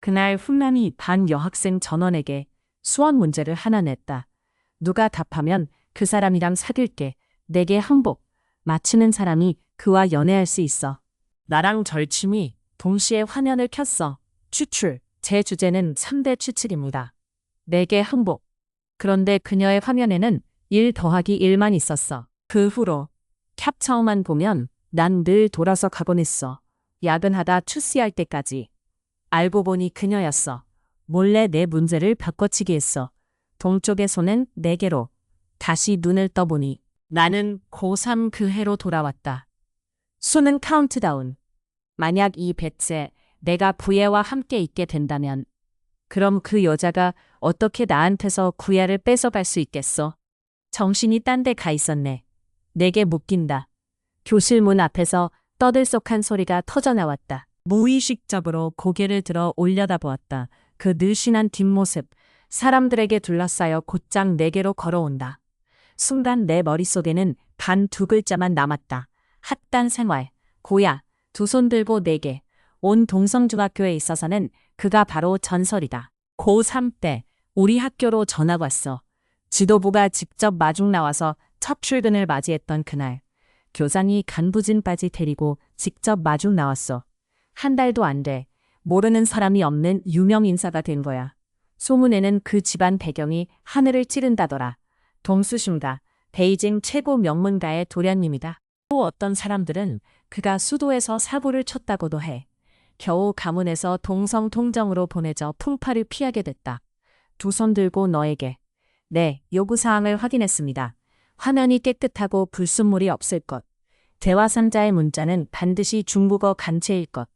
그날 훈남이 반 여학생 전원에게 수원 문제를 하나 냈다. 누가 답하면 그 사람이랑 사귈게. 내게 항복. 맞히는 사람이 그와 연애할 수 있어. 나랑 절친이 동시에 화면을 켰어. 추출. 제 주제는 3대 추출입니다. 내게 항복. 그런데 그녀의 화면에는 1 더하기 1만 있었어. 그 후로 캡처만 보면 난 늘 돌아서 가곤 했어. 야근하다 추스할 때까지. 알고 보니 그녀였어. 몰래 내 문제를 바꿔치기 했어. 동쪽의 손은 4개로. 다시 눈을 떠보니 나는 고3 그 해로 돌아왔다. 수는 카운트다운. 만약 이 배째 내가 부예와 함께 있게 된다면 그럼 그 여자가 어떻게 나한테서 구야를 뺏어갈 수 있겠어? 정신이 딴 데 가 있었네. 내게 묶인다. 교실 문 앞에서 떠들썩한 소리가 터져나왔다. 무의식적으로 고개를 들어 올려다보았다. 그 늘씬한 뒷모습, 사람들에게 둘러싸여 곧장 내게로 걸어온다. 순간 내 머릿속에는 단 2글자만 남았다. 핫단 생활, 고야, 2 손 들고 내게. 온 동성중학교에 있어서는 그가 바로 전설이다. 고3 때 우리 학교로 전화가 왔어. 지도부가 직접 마중 나와서 첫 출근을 맞이했던 그날. 교장이 간부진 바지 데리고 직접 마중 나왔어. 1달도 안 돼. 모르는 사람이 없는 유명 인사가 된 거야. 소문에는 그 집안 배경이 하늘을 찌른다더라. 동수신가, 베이징 최고 명문가의 도련님이다. 또 어떤 사람들은 그가 수도에서 사고를 쳤다고도 해. 겨우 가문에서 동성 통정으로 보내져 풍파를 피하게 됐다. 2 손 들고 너에게. 네, 요구사항을 확인했습니다. 화면이 깨끗하고 불순물이 없을 것. 대화상자의 문자는 반드시 중국어 간체일 것.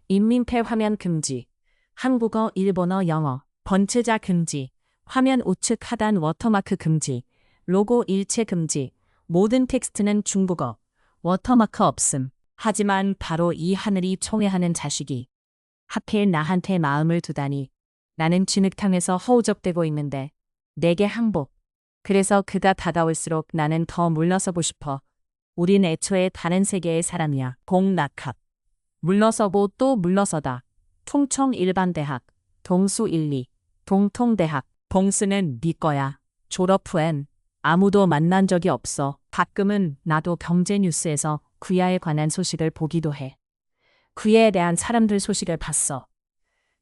인민폐 화면 금지. 한국어, 일본어, 영어. 번체자 금지. 화면 우측 하단 워터마크 금지. 로고 일체 금지. 모든 텍스트는 중국어. 워터마크 없음. 하지만 바로 이 하늘이 총애하는 자식이 하필 나한테 마음을 두다니. 나는 진흙탕에서 허우적대고 있는데 내게 항복. 그래서 그가 다가올수록 나는 더 물러서고 싶어. 우린 애초에 다른 세계의 사람이야. 공낙학. 물러서고 또 물러서다. 통청 일반대학. 동수 1, 2. 동통대학. 봉수는 네 거야. 졸업 후엔 아무도 만난 적이 없어. 가끔은 나도 경제뉴스에서 구야에 관한 소식을 보기도 해. 구야에 대한 사람들 소식을 봤어.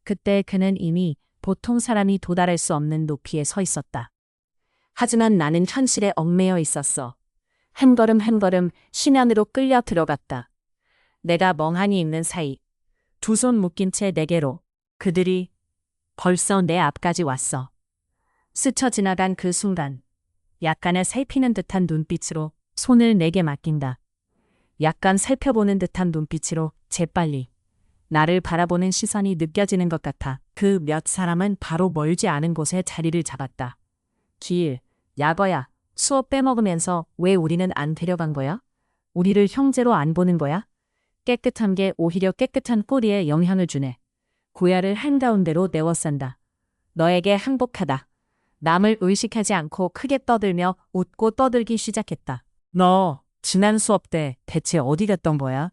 그때 그는 이미 보통 사람이 도달할 수 없는 높이에 서 있었다. 하지만 나는 현실에 얽매여 있었어. 한 걸음 한 걸음 신안으로 끌려 들어갔다. 내가 멍하니 있는 사이 2 손 묶인 채 내게로 그들이 벌써 내 앞까지 왔어. 스쳐 지나간 그 순간 약간의 살피는 듯한 눈빛으로 손을 내게 맡긴다. 약간 살펴보는 듯한 눈빛으로 재빨리. 나를 바라보는 시선이 느껴지는 것 같아. 그 몇 사람은 바로 멀지 않은 곳에 자리를 잡았다. 길, 야거야, 수업 빼먹으면서 왜 우리는 안 데려간 거야? 우리를 형제로 안 보는 거야? 깨끗한 게 오히려 깨끗한 꼬리에 영향을 주네. 고야를 한가운데로 내워싼다. 너에게 항복하다. 남을 의식하지 않고 크게 떠들며 웃고 떠들기 시작했다. 너 지난 수업 때 대체 어디 갔던 거야?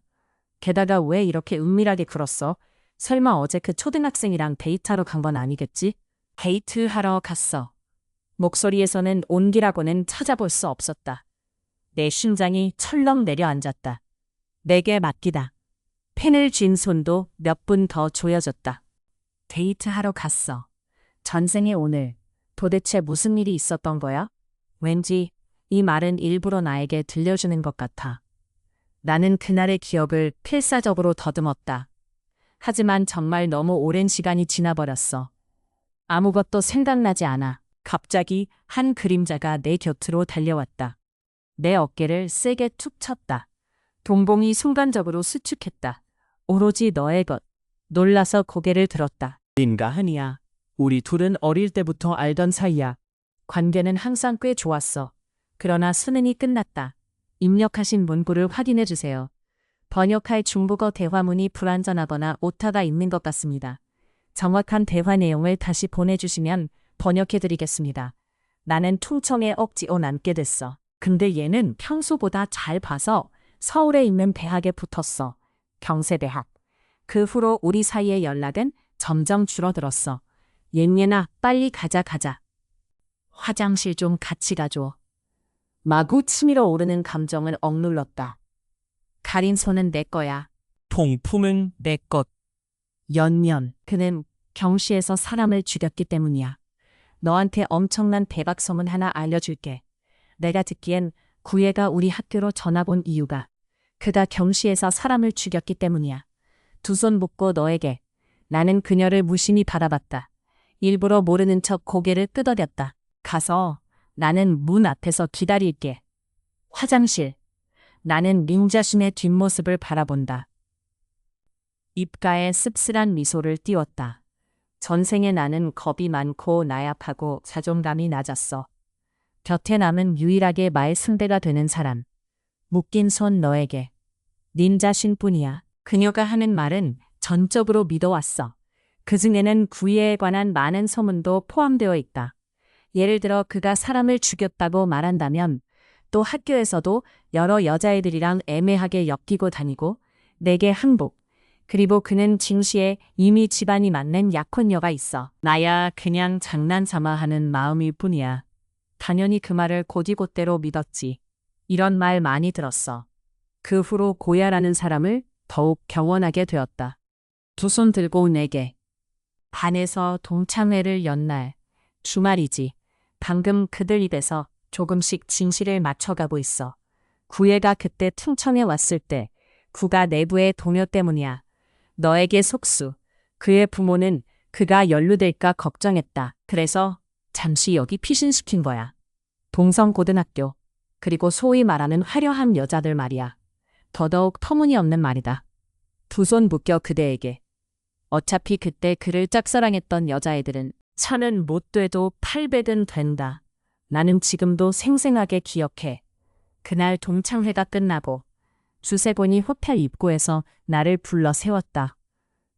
게다가 왜 이렇게 은밀하게 굴었어? 설마 어제 그 초등학생이랑 데이트하러 간 건 아니겠지? 데이트하러 갔어. 목소리에서는 온기라고는 찾아볼 수 없었다. 내 심장이 철렁 내려앉았다. 내게 맡기다. 펜을 쥔 손도 몇 분 더 조여졌다. 데이트하러 갔어. 전생에 오늘 도대체 무슨 일이 있었던 거야? 왠지 이 말은 일부러 나에게 들려주는 것 같아. 나는 그날의 기억을 필사적으로 더듬었다. 하지만 정말 너무 오랜 시간이 지나버렸어. 아무것도 생각나지 않아. 갑자기 한 그림자가 내 곁으로 달려왔다. 내 어깨를 세게 툭 쳤다. 동봉이 순간적으로 수축했다. 오로지 너의 것. 놀라서 고개를 들었다. 인가 하니야. 우리 둘은 어릴 때부터 알던 사이야. 관계는 항상 꽤 좋았어. 그러나 수능이 끝났다. 입력하신 문구를 확인해 주세요. 번역할 중국어 대화문이 불완전하거나 오타가 있는 것 같습니다. 정확한 대화 내용을 다시 보내주시면 번역해 드리겠습니다. 나는 퉁청에 억지로 남게 됐어. 근데 얘는 평소보다 잘 봐서 서울에 있는 대학에 붙었어. 경세대학. 그 후로 우리 사이의 연락은 점점 줄어들었어. 얘네나 빨리 가자. 화장실 좀 같이 가줘. 마구 치밀어 오르는 감정을 억눌렀다. 가린 손은 내 거야. 통품은 내 것. 연년. 그는 경시에서 사람을 죽였기 때문이야. 너한테 엄청난 대박 소문 하나 알려줄게. 내가 듣기엔 구애가 우리 학교로 전학 온 이유가 그가 경시에서 사람을 죽였기 때문이야. 두 손 묶고 너에게. 나는 그녀를 무심히 바라봤다. 일부러 모르는 척 고개를 끄덕였다. 가서 나는 문 앞에서 기다릴게. 화장실. 나는 림자신의 뒷모습을 바라본다. 입가에 씁쓸한 미소를 띄웠다. 전생에 나는 겁이 많고 나약하고 자존감이 낮았어. 곁에 남은 유일하게 말 승대가 되는 사람. 묶인 손 너에게. 림자신뿐이야. 그녀가 하는 말은 전적으로 믿어왔어. 그중에는 구애에 관한 많은 소문도 포함되어 있다. 예를 들어 그가 사람을 죽였다고 말한다면 또 학교에서도 여러 여자애들이랑 애매하게 엮이고 다니고 내게 항복. 그리고 그는 증시에 이미 집안이 맞는 약혼녀가 있어. 나야 그냥 장난삼아 하는 마음일 뿐이야. 당연히 그 말을 곧이곧대로 믿었지. 이런 말 많이 들었어. 그 후로 고야라는 사람을 더욱 경원하게 되었다. 두 손 들고 내게. 반에서 동창회를 연 날. 주말이지. 방금 그들 입에서 조금씩 진실을 맞춰가고 있어. 구애가 그때 충청에 왔을 때 구가 내부의 동요 때문이야. 너에게 속수. 그의 부모는 그가 연루될까 걱정했다. 그래서 잠시 여기 피신시킨 거야. 동성고등학교. 그리고 소위 말하는 화려한 여자들 말이야. 더더욱 터무니없는 말이다. 두 손 묶여 그대에게. 어차피 그때 그를 짝사랑했던 여자애들은 천은 못 돼도 800은 된다. 나는 지금도 생생하게 기억해. 그날 동창회가 끝나고 주세곤이 호텔 입구에서 나를 불러 세웠다.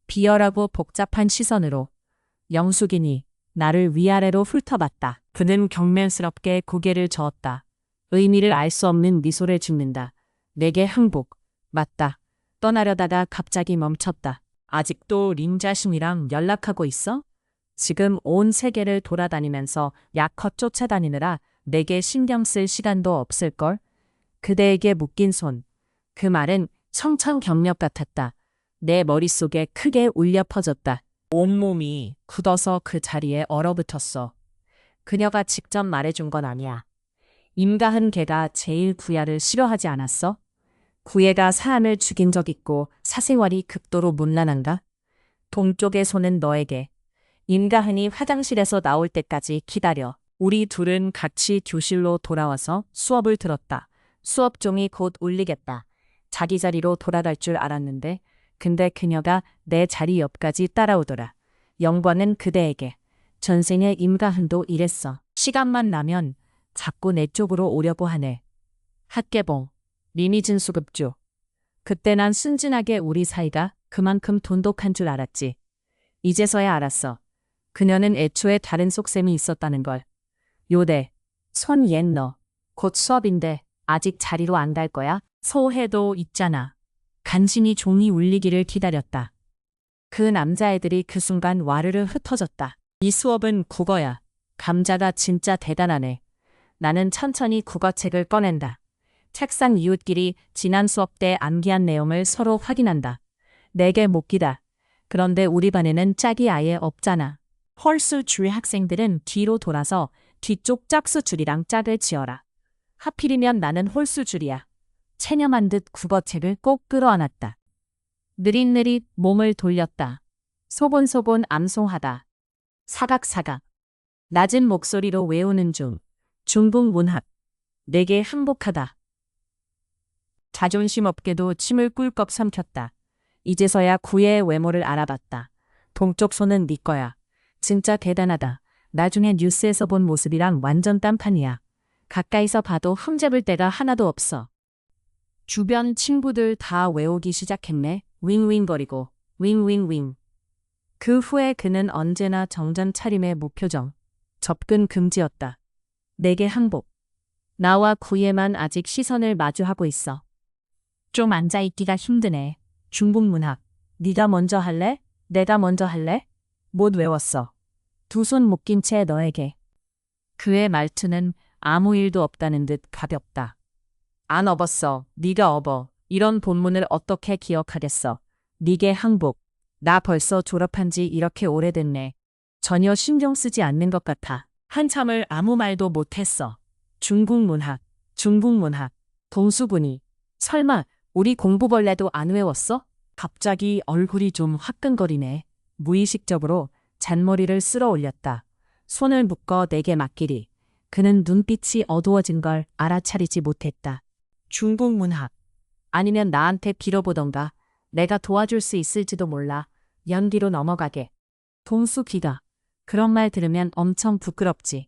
비열하고 복잡한 시선으로 영숙이니 나를 위아래로 훑어봤다. 그는 경멸스럽게 고개를 저었다. 의미를 알 수 없는 미소를 짓는다. 내게 항복. 맞다. 떠나려다가 갑자기 멈췄다. 아직도 림자신이랑 연락하고 있어? 지금 온 세계를 돌아다니면서 약헛 쫓아다니느라 내게 신경 쓸 시간도 없을걸? 그대에게 묶인 손. 그 말은 청천경력 같았다. 내 머릿속에 크게 울려 퍼졌다. 온몸이 굳어서 그 자리에 얼어붙었어. 그녀가 직접 말해준 건 아니야. 임가흔 걔가 제일 구야를 싫어하지 않았어? 구애가 사람을 죽인 적 있고 사생활이 극도로 문란한가? 동쪽의 손은 너에게. 임가흔이 화장실에서 나올 때까지 기다려. 우리 둘은 같이 교실로 돌아와서 수업을 들었다. 수업종이 곧 울리겠다. 자기 자리로 돌아갈 줄 알았는데 근데 그녀가 내 자리 옆까지 따라오더라. 영과는 그대에게. 전생에 임가흔도 이랬어. 시간만 나면 자꾸 내 쪽으로 오려고 하네. 학개봉. 리미진 수급주. 그때 난 순진하게 우리 사이가 그만큼 돈독한 줄 알았지. 이제서야 알았어. 그녀는 애초에 다른 속셈이 있었다는 걸. 요대. 손 옛 너. 곧 수업인데 아직 자리로 안 갈 거야? 소혜도 있잖아. 간신히 종이 울리기를 기다렸다. 그 남자애들이 그 순간 와르르 흩어졌다. 이 수업은 국어야. 감자가 진짜 대단하네. 나는 천천히 국어책을 꺼낸다. 책상 이웃끼리 지난 수업 때 암기한 내용을 서로 확인한다. 내게 못 기다. 그런데 우리 반에는 짝이 아예 없잖아. 홀수 줄 학생들은 뒤로 돌아서 뒤쪽 짝수 줄이랑 짝을 지어라. 하필이면 나는 홀수 줄이야. 체념한 듯 국어책을 꼭 끌어안았다. 느릿느릿 몸을 돌렸다. 소곤소곤 암송하다. 사각사각. 낮은 목소리로 외우는 중. 중국 문학. 내게 항복하다. 자존심 없게도 침을 꿀꺽 삼켰다. 이제서야 구애의 외모를 알아봤다. 동쪽 손은 네 거야. 진짜 대단하다. 나중에 뉴스에서 본 모습이랑 완전 딴판이야. 가까이서 봐도 흠잡을 데가 하나도 없어. 주변 친구들 다 외우기 시작했네. 윙윙거리고 윙윙윙. 그 후에 그는 언제나 정전 차림의 무표정. 접근 금지였다. 내게 항복. 나와 구애만 아직 시선을 마주하고 있어. 좀 앉아있기가 힘드네. 중국 문학. 네가 먼저 할래? 내가 먼저 할래? 못 외웠어. 두 손 묶인 채 너에게. 그의 말투는 아무 일도 없다는 듯 가볍다. 안 업었어. 네가 업어. 이런 본문을 어떻게 기억하겠어. 네게 항복. 나 벌써 졸업한 지 이렇게 오래됐네. 전혀 신경 쓰지 않는 것 같아. 한참을 아무 말도 못했어. 중국 문학. 동수군이. 설마 우리 공부벌레도 안 외웠어? 갑자기 얼굴이 좀 화끈거리네. 무의식적으로 잔머리를 쓸어 올렸다. 손을 묶어 내게 맡기리. 그는 눈빛이 어두워진 걸 알아차리지 못했다. 중국 문학. 아니면 나한테 빌어보던가. 내가 도와줄 수 있을지도 몰라. 연기로 넘어가게. 동수 귀가. 그런 말 들으면 엄청 부끄럽지.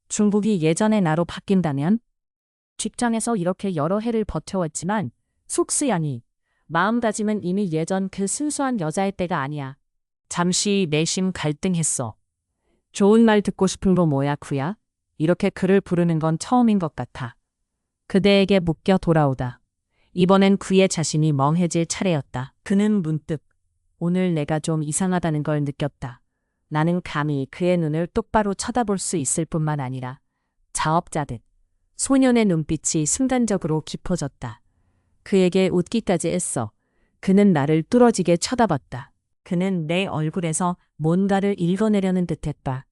중국이 예전의 나로 바뀐다면? 직장에서 이렇게 여러 해를 버텨왔지만 속쓰야니 마음다짐은 이미 예전 그 순수한 여자의 때가 아니야. 잠시 내심 갈등했어. 좋은 말 듣고 싶은 거 뭐야 구야? 이렇게 그를 부르는 건 처음인 것 같아. 그대에게 묶여 돌아오다. 이번엔 그의 자신이 멍해질 차례였다. 그는 문득 오늘 내가 좀 이상하다는 걸 느꼈다. 나는 감히 그의 눈을 똑바로 쳐다볼 수 있을 뿐만 아니라 자업자듯 소년의 눈빛이 순간적으로 깊어졌다. 그에게 웃기까지 했어. 그는 나를 뚫어지게 쳐다봤다. 그는 내 얼굴에서 뭔가를 읽어내려는 듯했다.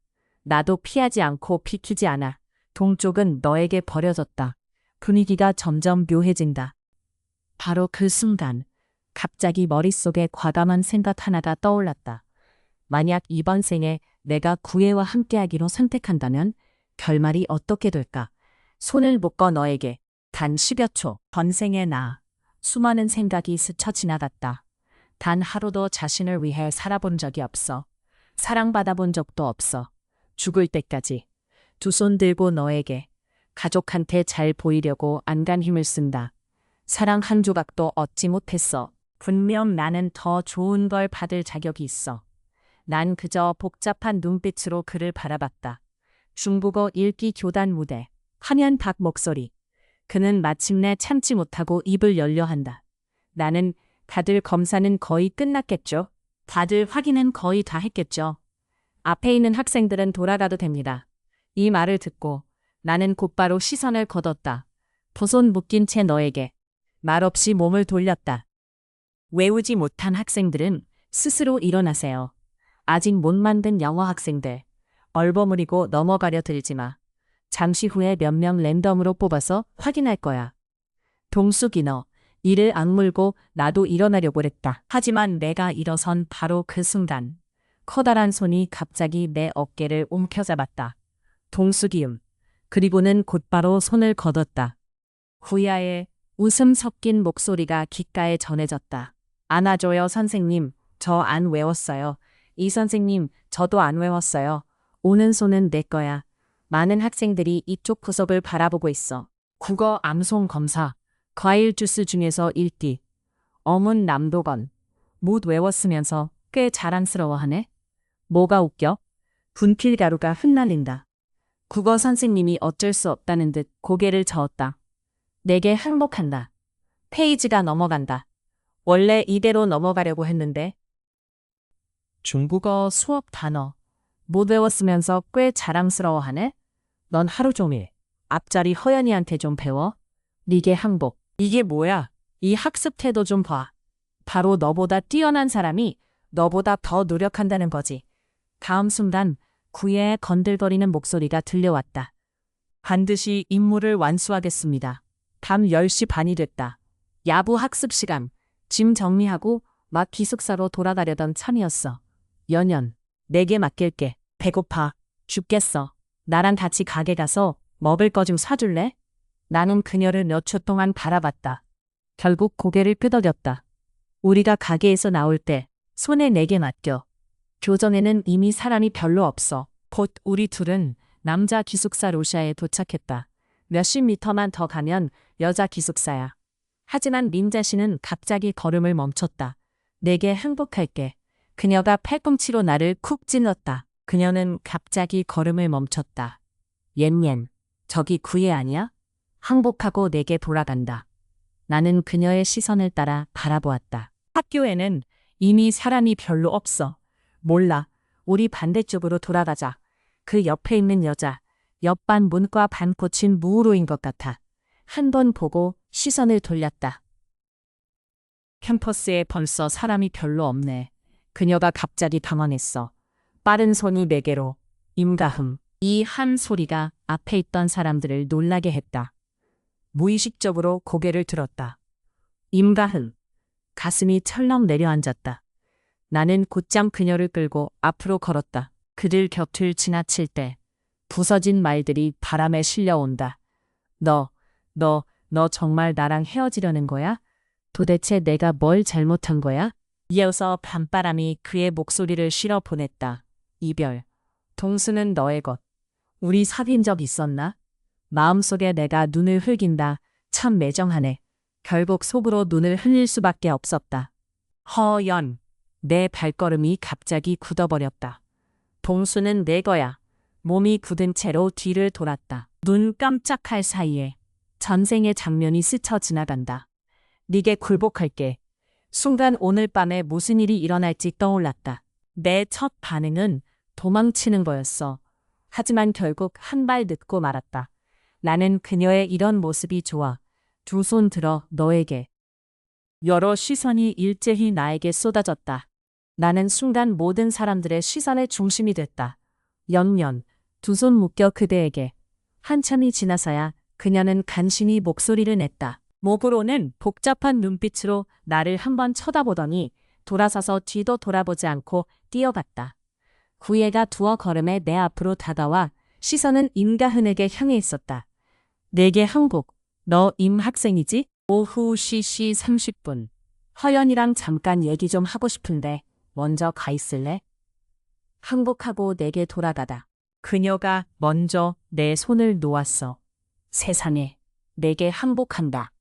나도 피하지 않고 비키지 않아. 동쪽은 너에게 버려졌다. 분위기가 점점 묘해진다. 바로 그 순간 갑자기 머릿속에 과감한 생각 하나가 떠올랐다. 만약 이번 생에 내가 구애와 함께하기로 선택한다면 결말이 어떻게 될까? 손을 묶어 너에게 단 10여 초 번생의 나. 수많은 생각이 스쳐 지나갔다. 단 하루도 자신을 위해 살아본 적이 없어. 사랑받아본 적도 없어. 죽을 때까지 두 손 들고 너에게 가족한테 잘 보이려고 안간 힘을 쓴다. 사랑 한 조각도 얻지 못했어. 분명 나는 더 좋은 걸 받을 자격이 있어. 난 그저 복잡한 눈빛으로 그를 바라봤다. 중국어 읽기 교단 무대. 화면 박 목소리. 그는 마침내 참지 못하고 입을 열려 한다. 나는 다들 검사는 거의 끝났겠죠. 다들 확인은 거의 다 했겠죠. 앞에 있는 학생들은 돌아가도 됩니다. 이 말을 듣고 나는 곧바로 시선을 걷었다. 두 손 묶인 채 너에게 말없이 몸을 돌렸다. 외우지 못한 학생들은 스스로 일어나세요. 아직 못 만든 영어 학생들. 얼버무리고 넘어가려 들지 마. 잠시 후에 몇 명 랜덤으로 뽑아서 확인할 거야. 동숙이 너. 이를 악물고 나도 일어나려고 했다. 하지만 내가 일어선 바로 그 순간 커다란 손이 갑자기 내 어깨를 움켜잡았다. 동숙이음. 그리고는 곧바로 손을 걷었다. 후야의 웃음 섞인 목소리가 귓가에 전해졌다. 안아줘요 선생님. 저 안 외웠어요. 이 선생님 저도 안 외웠어요. 오는 손은 내 거야. 많은 학생들이 이쪽 구석을 바라보고 있어. 국어 암송 검사. 과일 주스 중에서 1띠. 어문 남도건. 못 외웠으면서 꽤 자랑스러워하네. 뭐가 웃겨? 분필 가루가 흩날린다. 국어 선생님이 어쩔 수 없다는 듯 고개를 저었다. 내게 항복한다. 페이지가 넘어간다. 원래 이대로 넘어가려고 했는데. 중국어 수업 단어. 못 외웠으면서 꽤 자랑스러워하네? 넌 하루 종일 앞자리 허연이한테 좀 배워. 네게 항복. 이게 뭐야? 이 학습 태도 좀 봐. 바로 너보다 뛰어난 사람이 너보다 더 노력한다는 거지. 다음 순간 구애의 건들거리는 목소리가 들려왔다. 반드시 임무를 완수하겠습니다. 밤 10시 반이 됐다. 야부 학습 시간. 짐 정리하고 막 기숙사로 돌아가려던 참이었어. 연연, 내게 맡길게. 배고파. 죽겠어. 나랑 같이 가게 가서 먹을 거 좀 사줄래? 나는 그녀를 몇 초 동안 바라봤다. 결국 고개를 끄덕였다. 우리가 가게에서 나올 때 손에 내게 맡겨. 교정에는 이미 사람이 별로 없어. 곧 우리 둘은 남자 기숙사 로샤에 도착했다. 몇십 미터만 더 가면 여자 기숙사야. 하지만 민자 씨는 갑자기 걸음을 멈췄다. 내게 항복할게. 그녀가 팔꿈치로 나를 쿡 찔렀다. 그녀는 갑자기 걸음을 멈췄다. 옌옌, 저기 구애 아니야? 항복하고 내게 돌아간다. 나는 그녀의 시선을 따라 바라보았다. 학교에는 이미 사람이 별로 없어. 몰라. 우리 반대쪽으로 돌아가자. 그 옆에 있는 여자, 옆반 문과 반 꽂힌 무우로인 것 같아. 한 번 보고 시선을 돌렸다. 캠퍼스에 벌써 사람이 별로 없네. 그녀가 갑자기 당황했어. 빠른 손이 내게로. 임가흠. 이 한 소리가 앞에 있던 사람들을 놀라게 했다. 무의식적으로 고개를 들었다. 임가흠. 가슴이 철렁 내려앉았다. 나는 곧장 그녀를 끌고 앞으로 걸었다. 그들 곁을 지나칠 때 부서진 말들이 바람에 실려온다. 너 정말 나랑 헤어지려는 거야? 도대체 내가 뭘 잘못한 거야? 이어서 밤바람이 그의 목소리를 실어 보냈다. 이별. 동수는 너의 것. 우리 사귄 적 있었나? 마음속에 내가 눈을 흘긴다. 참 매정하네. 결국 속으로 눈을 흘릴 수밖에 없었다. 허연. 내 발걸음이 갑자기 굳어버렸다. 동수는 내 거야. 몸이 굳은 채로 뒤를 돌았다. 눈 깜짝할 사이에 전생의 장면이 스쳐 지나간다. 네게 굴복할게. 순간 오늘 밤에 무슨 일이 일어날지 떠올랐다. 내 첫 반응은 도망치는 거였어. 하지만 결국 한 발 늦고 말았다. 나는 그녀의 이런 모습이 좋아. 두 손 들어 너에게. 여러 시선이 일제히 나에게 쏟아졌다. 나는 순간 모든 사람들의 시선의 중심이 됐다. 연년, 두 손 묶여 그대에게. 한참이 지나서야 그녀는 간신히 목소리를 냈다. 목으로는 복잡한 눈빛으로 나를 한번 쳐다보더니 돌아서서 뒤도 돌아보지 않고 뛰어갔다. 구애가 두어 걸음에 내 앞으로 다가와 시선은 임가흔에게 향해 있었다. 내게 항복. 너 임 학생이지? 오후 CC 30분. 허연이랑 잠깐 얘기 좀 하고 싶은데 먼저 가 있을래? 항복하고 내게 돌아가다. 그녀가 먼저 내 손을 놓았어. 세상에, 내게 항복한다.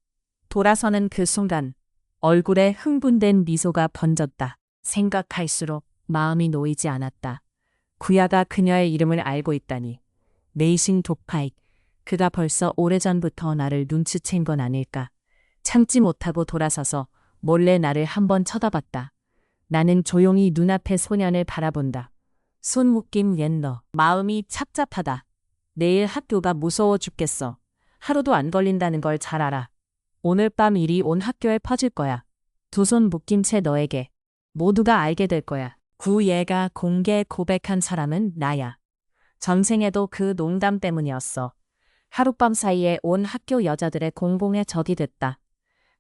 돌아서는 그 순간 얼굴에 흥분된 미소가 번졌다. 생각할수록 마음이 놓이지 않았다. 구야가 그녀의 이름을 알고 있다니. 메이싱 독파익. 그가 벌써 오래전부터 나를 눈치챈 건 아닐까. 참지 못하고 돌아서서 몰래 나를 한번 쳐다봤다. 나는 조용히 눈앞의 소년을 바라본다. 손묶임 옛너. 마음이 착잡하다. 내일 학교가 무서워 죽겠어. 하루도 안 걸린다는 걸 잘 알아. 오늘 밤 일이 온 학교에 퍼질 거야. 두 손 묶인 채 너에게. 모두가 알게 될 거야. 구예가 공개 고백한 사람은 나야. 전생에도 그 농담 때문이었어. 하룻밤 사이에 온 학교 여자들의 공공의 적이 됐다.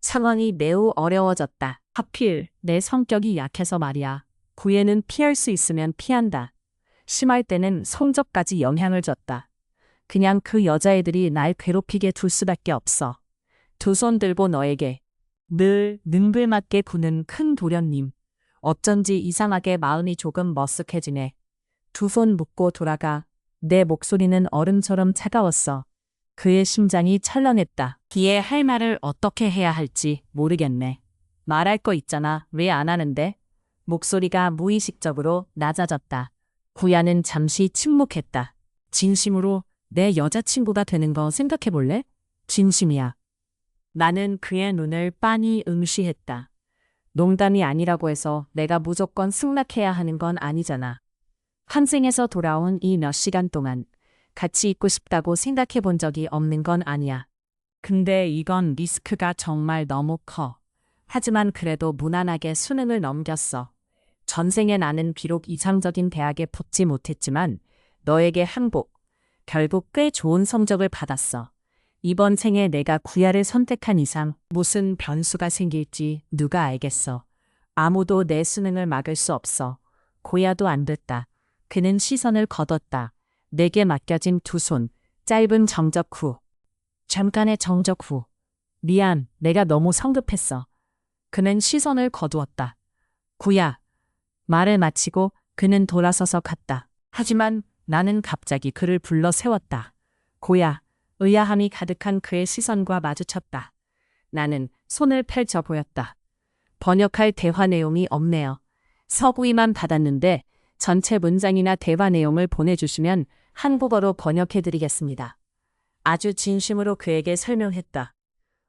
상황이 매우 어려워졌다. 하필 내 성격이 약해서 말이야. 구애는 피할 수 있으면 피한다. 심할 때는 성적까지 영향을 줬다. 그냥 그 여자애들이 날 괴롭히게 둘 수밖에 없어. 두 손 들고 너에게. 늘 능글맞게 구는 큰 도련님. 어쩐지 이상하게 마음이 조금 머쓱해지네. 두 손 묶고 돌아가. 내 목소리는 얼음처럼 차가웠어. 그의 심장이 철렁했다. 기에 할 말을 어떻게 해야 할지 모르겠네. 말할 거 있잖아. 왜 안 하는데? 목소리가 무의식적으로 낮아졌다. 구야는 잠시 침묵했다. 진심으로 내 여자친구가 되는 거 생각해 볼래? 진심이야. 나는 그의 눈을 빤히 응시했다. 농담이 아니라고 해서 내가 무조건 승낙해야 하는 건 아니잖아. 환생에서 돌아온 이 몇 시간 동안 같이 있고 싶다고 생각해 본 적이 없는 건 아니야. 근데 이건 리스크가 정말 너무 커. 하지만 그래도 무난하게 수능을 넘겼어. 전생에 나는 비록 이상적인 대학에 붙지 못했지만 너에게 항복. 결국 꽤 좋은 성적을 받았어. 이번 생에 내가 구야를 선택한 이상 무슨 변수가 생길지 누가 알겠어. 아무도 내 수능을 막을 수 없어. 고야도 안 됐다. 그는 시선을 거뒀다. 내게 맡겨진 두 손, 짧은 정적 후. 잠깐의 정적 후. 미안, 내가 너무 성급했어. 그는 시선을 거두었다. 구야. 말을 마치고 그는 돌아서서 갔다. 하지만 나는 갑자기 그를 불러 세웠다. 고야. 의아함이 가득한 그의 시선과 마주쳤다. 나는 손을 펼쳐 보였다. 번역할 대화 내용이 없네요. 서구이만 받았는데 전체 문장이나 대화 내용을 보내주시면 한국어로 번역해드리겠습니다. 아주 진심으로 그에게 설명했다.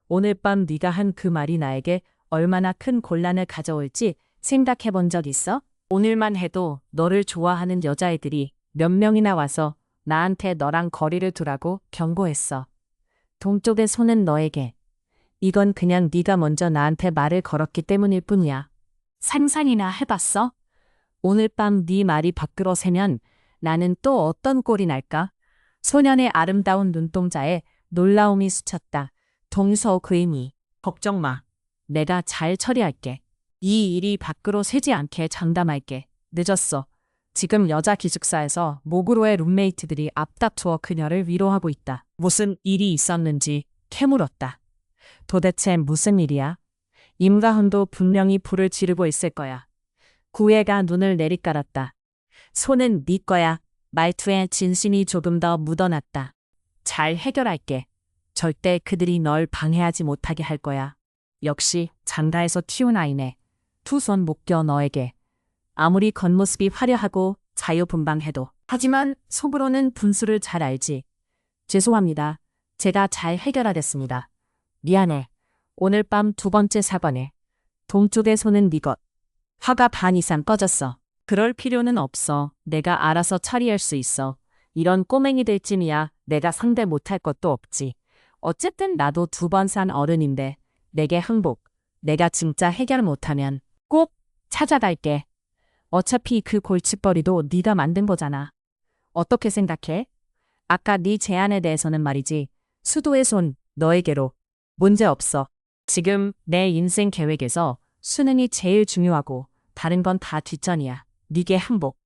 오늘 밤 네가 한 그 말이 나에게 얼마나 큰 곤란을 가져올지 생각해 본 적 있어? 오늘만 해도 너를 좋아하는 여자애들이 몇 명이나 와서 나한테 너랑 거리를 두라고 경고했어. 동쪽의 손은 너에게. 이건 그냥 네가 먼저 나한테 말을 걸었기 때문일 뿐이야. 상상이나 해봤어? 오늘 밤 네 말이 밖으로 새면 나는 또 어떤 꼴이 날까? 소년의 아름다운 눈동자에 놀라움이 스쳤다. 동서 그이미. 걱정 마. 내가 잘 처리할게. 이 일이 밖으로 새지 않게 장담할게. 늦었어. 지금 여자 기숙사에서 모구로의 룸메이트들이 앞다투어 그녀를 위로하고 있다. 무슨 일이 있었는지 캐물었다. 도대체 무슨 일이야? 임가훈도 분명히 불을 지르고 있을 거야. 구애가 눈을 내리깔았다. 손은 네 거야. 말투에 진심이 조금 더 묻어났다. 잘 해결할게. 절대 그들이 널 방해하지 못하게 할 거야. 역시 장가에서 튀운 아이네. 두 손 묶여 너에게. 아무리 겉모습이 화려하고 자유분방해도. 하지만 속으로는 분수를 잘 알지. 죄송합니다. 제가 잘 해결하겠습니다. 미안해. 오늘 밤 두 번째 사과네. 동쪽의 손은 네 것. 화가 반 이상 꺼졌어. 그럴 필요는 없어. 내가 알아서 처리할 수 있어. 이런 꼬맹이들쯤이야 내가 상대 못할 것도 없지. 어쨌든 나도 두 번 산 어른인데 내게 항복. 내가 진짜 해결 못하면 꼭 찾아갈게. 어차피 그 골칫거리도 네가 만든 거잖아. 어떻게 생각해? 아까 네 제안에 대해서는 말이지. 수도의 손 너에게로. 문제 없어. 지금 내 인생 계획에서 수능이 제일 중요하고 다른 건 다 뒷전이야. 네게 항복.